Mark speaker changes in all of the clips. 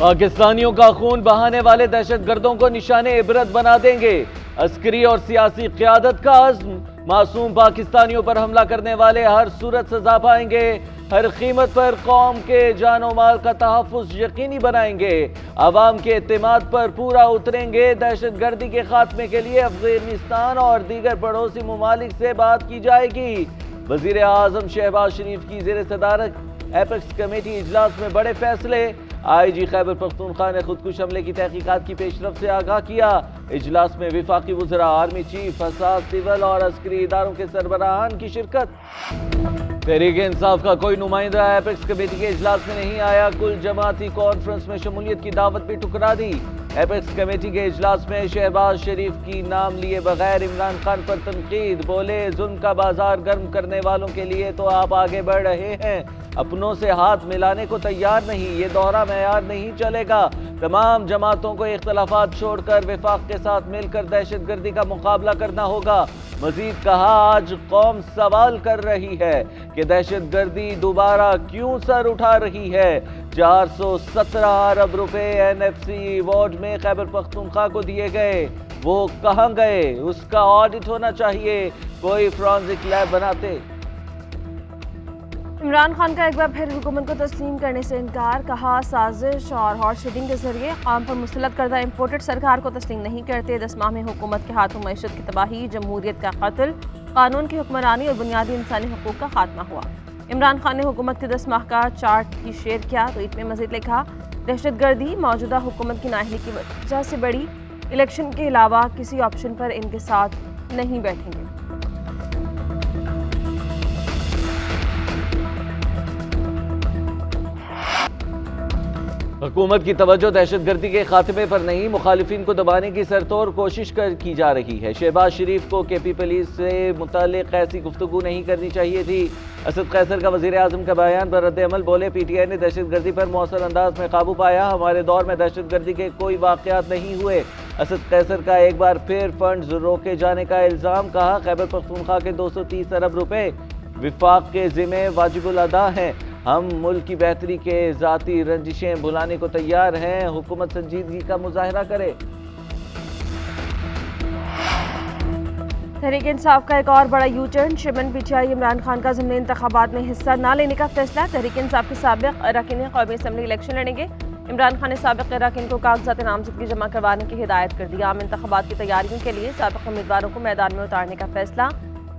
Speaker 1: पाकिस्तानियों का खून बहाने वाले दहशतगर्दों को निशाने इबरत बना देंगे। अस्करी और सियासी क़यादत का अज़्म, मासूम पाकिस्तानियों पर हमला करने वाले हर सूरत सजा पाएंगे। हर कीमत पर कौम के जानो माल का तहफ़्फ़ुज़ यकीनी बनाएंगे। अवाम के एतमाद पर पूरा उतरेंगे। दहशतगर्दी के खात्मे के लिए अफगानिस्तान और दीगर पड़ोसी ममालिक से बात की जाएगी। वज़ीर आज़म शहबाज शरीफ की ज़ेर सदारत एपेक्स कमेटी इजलास में बड़े फैसले। IG खैबर पख्तूनख्वा ने खुदकुश हमले की तहकीकात की पेशरफ से आगाह किया। इजलास में विफाकी वज़रा, आर्मी चीफ, फसाद, सिविल और अस्करी इदारों के सरबराहान की शिरकत। तहरीक इंसाफ का कोई नुमाइंदा एपेक्स कमेटी के इजलास में नहीं आया। कुल जमाती कॉन्फ्रेंस में शमूलियत की दावत भी ठुकरा दी। एपेक्स कमेटी के इजलास में शहबाज शरीफ की नाम लिए बगैर इमरान खान पर तनकीद। बोले, जुल्म का बाजार गर्म करने वालों के लिए तो आप आगे बढ़ रहे हैं, अपनों से हाथ मिलाने को तैयार नहीं। ये दोहरा मेयार नहीं चलेगा। तमाम जमातों को इख्तलाफात छोड़कर विफाक के साथ मिलकर दहशतगर्दी का मुकाबला करना होगा। मजीद कहा, आज कौम सवाल कर रही है कि दहशतगर्दी दोबारा क्यों सर उठा रही है। 417 अरब रुपए NFC वार्ड में खैबर पख्तूनख्वा को दिए गए, वो कहां गए? उसका ऑडिट होना चाहिए। कोई फॉरेंसिक लैब बनाते।
Speaker 2: इमरान खान का एक बार फिर हुकूमत को तस्लीम करने से इनकार। कहा, साजिश और हॉर्स रीडिंग के जरिए काम पर मुसल्लत करदा इम्पोर्टेड सरकार को तस्लीम नहीं करते। 10 माह में हुकूमत के हाथों मईशत की तबाही, जमहूरियत का कत्ल, कानून की हुक्मरानी और बुनियादी इंसानी हकूक का खात्मा हुआ। इमरान खान ने हुकूमत के 10 माह का चार्ट भी शेयर किया। ट्वीट में मजीद लिखा, दहशतगर्दी मौजूदा हुकूमत की नाअहली की वजह से बड़ी, इलेक्शन के अलावा किसी ऑप्शन पर इनके साथ नहीं बैठेंगे।
Speaker 1: हुकूमत की तवज्जो दहशतगर्दी के खात्मे पर नहीं, मुखालिफिन को दबाने की सरतोड़ कोशिश की जा रही है। शहबाज शरीफ को KP पुलिस से मुतालिक ऐसी गुफ्तगू नहीं करनी चाहिए थी। असद कैसर का वज़ीर आज़म का बयान पर रद्द अमल। बोले, PTI ने दहशतगर्दी पर मौसर अंदाज में काबू पाया। हमारे दौर में दहशतगर्दी के कोई वाक़यात नहीं हुए। असद कैसर का एक बार फिर फंड्स रोके जाने का इल्ज़ाम। कहा, खैबर पख्तूनख्वा के 230 अरब रुपए विफाक के ज़िम्मे वाजिबुल अदा हैं। हम मुल्क की बेहतरी के ज़ाती रंजिशें भुलाने को तैयार हैं। हुकूमत संजीदगी का मुजाहरा करे।
Speaker 2: तहरीक इंसाफ का एक और बड़ा U turn. Chairman PTI Imran Khan का ज़िमनी इंतखाबात में हिस्सा न लेने का फैसला। तहरीक इंसाफ के साबिक़ अरकान कौमी असम्बली इलेक्शन लड़ेंगे। इमरान खान ने साबिक़ अरकान को कागजात नामजदगी जमा करवाने की हिदायत कर दी। आम इंतखाबात की तैयारियों के लिए साबिक़ उम्मीदवारों को मैदान में उतारने का फैसला।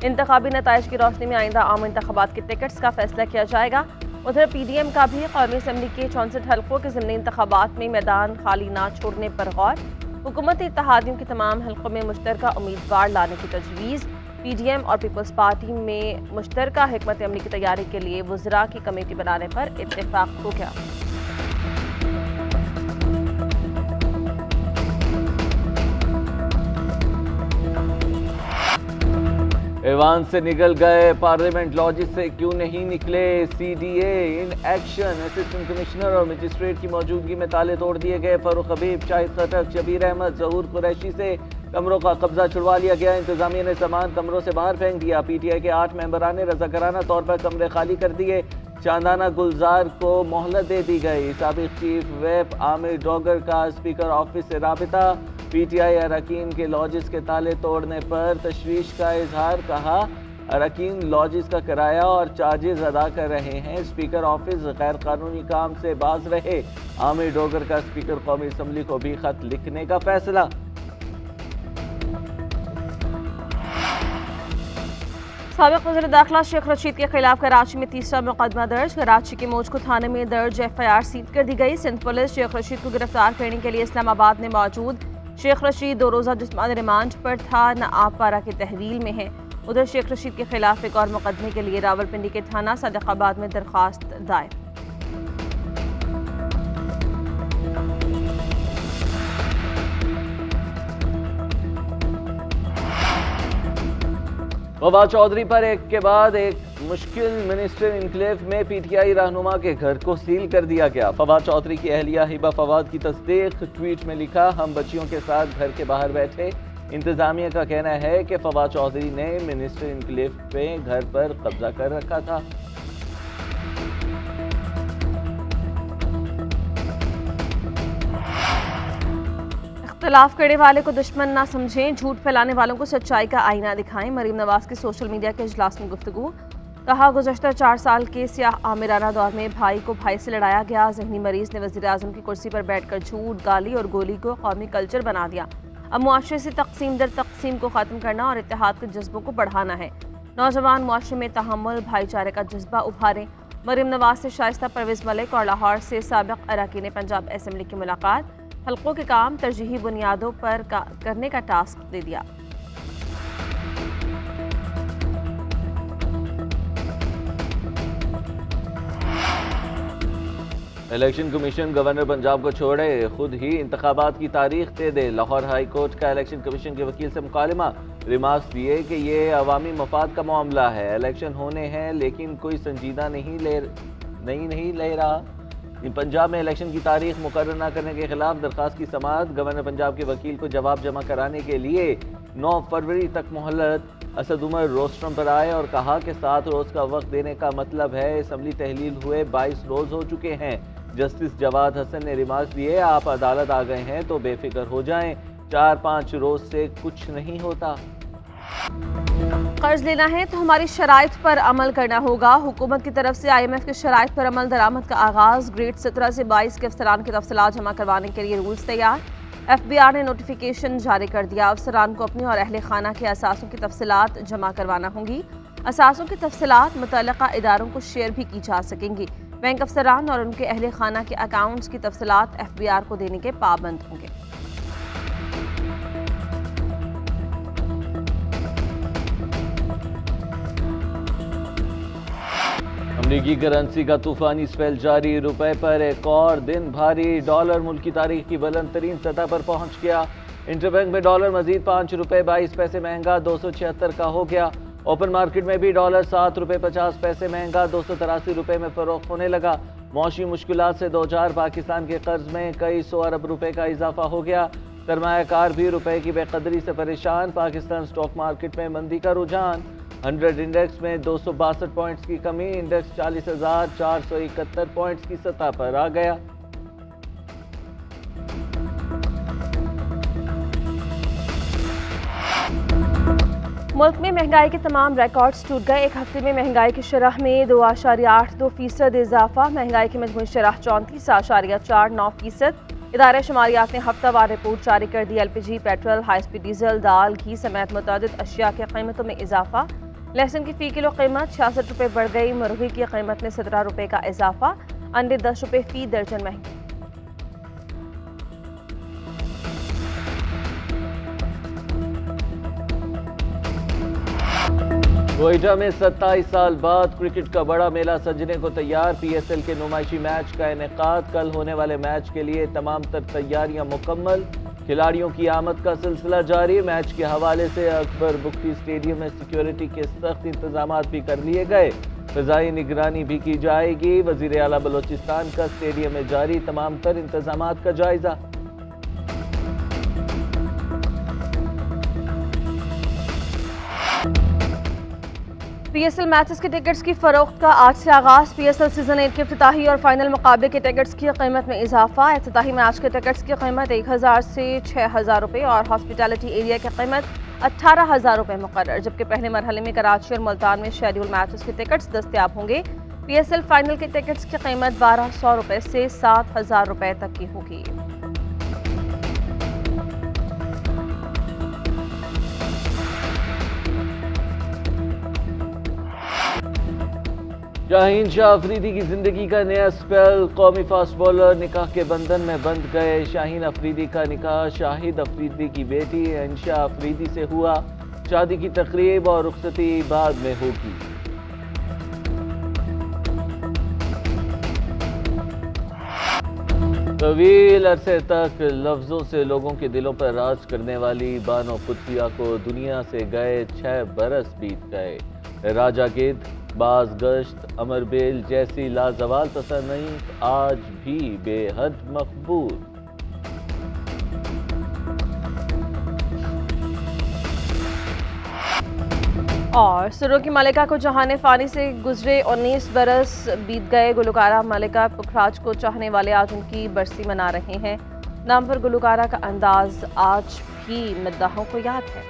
Speaker 2: इंतखाबी नताइज की रोशनी में आइंदा आम इंतखाबात के टिकट्स का फैसला किया जाएगा। उधर PDM का भी कौमी असम्बली के 64 हल्कों के ज़िमनी इंतखाबात में मैदान खाली ना छोड़ने पर गौर। हुकूमती इत्तेहादियों के तमाम हल्कों में मुश्तरका उम्मीदवार लाने की तजवीज़। PDM और पीपल्स पार्टी में मुश्तरका हिकमत अमली की तैयारी के लिए वज़रा की कमेटी बनाने पर इत्तेफाक हो गया।
Speaker 1: ऐवान से निकल गए, पार्लियामेंट लॉजिस से क्यों नहीं निकले? CDA in action. Assistant commissioner और मजिस्ट्रेट की मौजूदगी में ताले तोड़ दिए गए। फारूक हबीब, शाहिद खटक, शबीर अहमद, जहूर कुरैशी से कमरों का कब्जा छुड़वा लिया गया। इंतजामिया ने सामान कमरों से बाहर फेंक दिया। PTI के 8 मेंबरान ने रजाकाराना तौर पर कमरे खाली कर दिए। चांदाना गुलजार को मोहलत दे दी गई। साबिक चीफ व्हिप आमिर डोगर का स्पीकर ऑफिस से राबिता। PTI अरकान के लॉजिस के ताले तोड़ने पर तशवीश का इजहार। कहा, अरकान लॉजिस का किराया और चार्जेस अदा कर रहे हैं। स्पीकर ऑफिस गैर कानूनी काम से बाज रहे। आमिर डोगर का स्पीकर कौमी असम्बली को भी खत लिखने का फैसला।
Speaker 2: साबिक़ वज़ीर दाखिला शेख रशीद के खिलाफ कराची में तीसरा मुकदमा दर्ज। कराची के मोजको थाने में दर्ज FIR सील कर दी गई। सिंध पुलिस शेख रशीद को गिरफ्तार करने के लिए इस्लामाबाद में मौजूद। शेख रशीद 2 रोज़ा जिस्मानी रिमांड पर था, न आपपारा की तहवील में है। उधर शेख रशीद के खिलाफ एक और मुकदमे के लिए रावलपिंडी के थाना सदकाबाद में दरख्वास्त दायर।
Speaker 1: फवाद चौधरी पर एक के बाद एक मुश्किल मिनिस्टर इनक्लेव में PTI रहनुमा के घर को सील कर दिया गया। फवाद चौधरी की अहलिया हिबा फवाद की तस्दीक। ट्वीट में लिखा, हम बच्चियों के साथ घर के बाहर बैठे। इंतजामिया का कहना है कि फवाद चौधरी ने मिनिस्टर इनक्लेव पे घर पर कब्जा कर रखा था।
Speaker 2: इख्तलाफ करने वाले को दुश्मन ना समझें, झूठ फैलाने वालों को सच्चाई का आईना दिखाएं। मरीम नवाज के सोशल मीडिया के इजलास में गुफ्तगू। कहा, गुज़श्ता 4 साल के सियाह आमिराना दौर में भाई को भाई से लड़ाया गया। ज़हनी मरीज ने वज़ीर आज़म की कुर्सी पर बैठकर झूठ, गाली और गोली को कौमी कल्चर बना दिया। अब मुआशरे से तकसीम दर तकसीम को ख़त्म करना और इत्तेहाद के जज्बों को बढ़ाना है। नौजवान मुआशरे में तहम्मुल, भाईचारे का जज्बा उभारें। मरीम नवाज से शाइस्ता परवेज़ मलिक और लाहौर से साबिक़ अरकान पंजाब असम्बली की मुलाकात। हल्कों के काम तरजीही बुनियादों पर करने का टास्क दे दिया।
Speaker 1: इलेक्शन कमीशन गवर्नर पंजाब को छोड़े, खुद ही इंतखाबात की तारीख दे दे। लाहौर हाई कोर्ट का इलेक्शन कमीशन के वकील से मुकालमा। रिमार्क्स दिए कि ये अवामी मफाद का मामला है, इलेक्शन होने हैं लेकिन कोई संजीदा नहीं ले रहा। पंजाब में इलेक्शन की तारीख मुकर्रर न करने के खिलाफ दरखास्त की समाअत। गवर्नर पंजाब के वकील को जवाब जमा कराने के लिए 9 फरवरी तक मोहलत। असद उमर रोस्ट्रम पर आए और कहा कि 7 रोज का वक्त देने का मतलब है असम्बली तहलील हुए 22 रोज हो चुके हैं। जस्टिस जवाद हसन ने रिमार्क दिए, आप अदालत आ गए हैं तो बेफिक्र हो जाएं, 4-5 रोज से कुछ नहीं होता।
Speaker 2: कर्ज लेना है तो हमारी शराइत पर अमल करना होगा। हुकूमत की तरफ से IMF के शराइत पर अमल दरामद का आगाज। ग्रेड 17 से 22 के अफसरान के तफसीलात जमा करवाने के लिए रूल्स तैयार। FBR ने नोटिफिकेशन जारी कर दिया। अफसरान को अपने और अहले खाना के असासों की तफसीलात जमा करवाना होंगी। असासों की तफसीलात मुतल्लिका इदारों को शेयर भी की जा सकेंगी। बैंक अफसरान और उनके अहले खाना के अकाउंट्स की तफसीलात FBR को देने के पाबंद होंगे।
Speaker 1: अमरीकी करेंसी का तूफानी स्पेल जारी। रुपए पर एक और दिन भारी। डॉलर मुल्क की तारीख की बुलंद तरीन सतह पर पहुंच गया। इंटरबैंक में डॉलर मजीद 5 रुपए 22 पैसे महंगा 276 का हो गया। ओपन मार्केट में भी डॉलर 7 रुपए 50 पैसे महंगा 283 रुपए में फरोख्त होने लगा। मौसमी मुश्किलात से 2000 पाकिस्तान के कर्ज में कई 100 अरब रुपए का इजाफा हो गया। सरमायाकार भी रुपए की बेकदरी से परेशान। पाकिस्तान स्टॉक मार्केट में मंदी का रुझान। 100 इंडेक्स में 262 पॉइंट्स की कमी। इंडेक्स 40,471 पॉइंट्स की सतह पर आ गया।
Speaker 2: मुल्क में महंगाई के तमाम रिकॉर्ड्स टूट गए। एक हफ्ते में महंगाई की शरह में 2.82% इजाफा। महंगाई की मजमूई शरह 34.49%। इदारे शुमारियात ने हफ्तावार रिपोर्ट जारी कर दी। LPG, petrol, high speed diesel, दाल, घी समेत मुतअद्दिद अशिया की कीमतों में इजाफा। लहसुन की फ़ी किलो कीमत 66 रुपये बढ़ गई। मुर्गी की कीमत में 17 रुपये का इजाफा। अंडे 10 रुपये फ़ी दर्जन महंगे।
Speaker 1: कोयटा में 27 साल बाद क्रिकेट का बड़ा मेला सजने को तैयार। PSL के नुमाइशी मैच का इनेकाद। कल होने वाले मैच के लिए तमाम तर तैयारियां मुकम्मल। खिलाड़ियों की आमद का सिलसिला जारी। मैच के हवाले से अकबर बुख्ती स्टेडियम में सिक्योरिटी के सख्त इंतजाम भी कर लिए गए। फ़िज़ाई निगरानी भी की जाएगी। वज़ीर आला बलोचिस्तान का स्टेडियम में जारी तमाम तर इंतजाम का जायजा।
Speaker 2: PSL मैचेस के टिकट्स की फरोख्त का आज से आगाज। PSL सीजन 8 के इफ्तिताही और फाइनल मुकाबले के टिकट्स की कीमत में इजाफा। इफ्तिताही मैच के टिकट्स की कीमत 1000 से 6000 रुपये और हॉस्पिटैलिटी एरिया की कीमत 18,000 रुपये मुकर्रर। जबकि पहले मरहले में कराची और मुल्तान में शेड्यूल मैचेस के टिकट्स दस्तयाब होंगे। PSL फाइनल के टिकट्स की कीमत 1200 रुपये से 7000 रुपये तक की होगी।
Speaker 1: शाहीन शाह अफरीदी की जिंदगी का नया स्पेल। कौमी फास्ट बॉलर निकाह के बंधन में बंध गए। शाहीन अफरीदी का निकाह शाहिद अफरीदी की बेटी अंशा अफरीदी से हुआ। शादी की तकरीब और रुखसती बाद में होगी। तवील अरसे तक लफ्जों से लोगों के दिलों पर राज करने वाली बानो कुतिया को दुनिया से गए 6 बरस बीत गए। राजा गिद्ध, बाज गश्त, अमर बेल जैसी लाजवाल तसनीफ आज भी बेहद मकबूल।
Speaker 2: और सुरों की मलिका को जहाने फानी से गुजरे 19 बरस बीत गए। गुलकारा मलिका पुखराज को चाहने वाले आज उनकी बरसी मना रहे हैं। नाम पर गुलकारा का अंदाज आज भी मद्दाहों को याद है।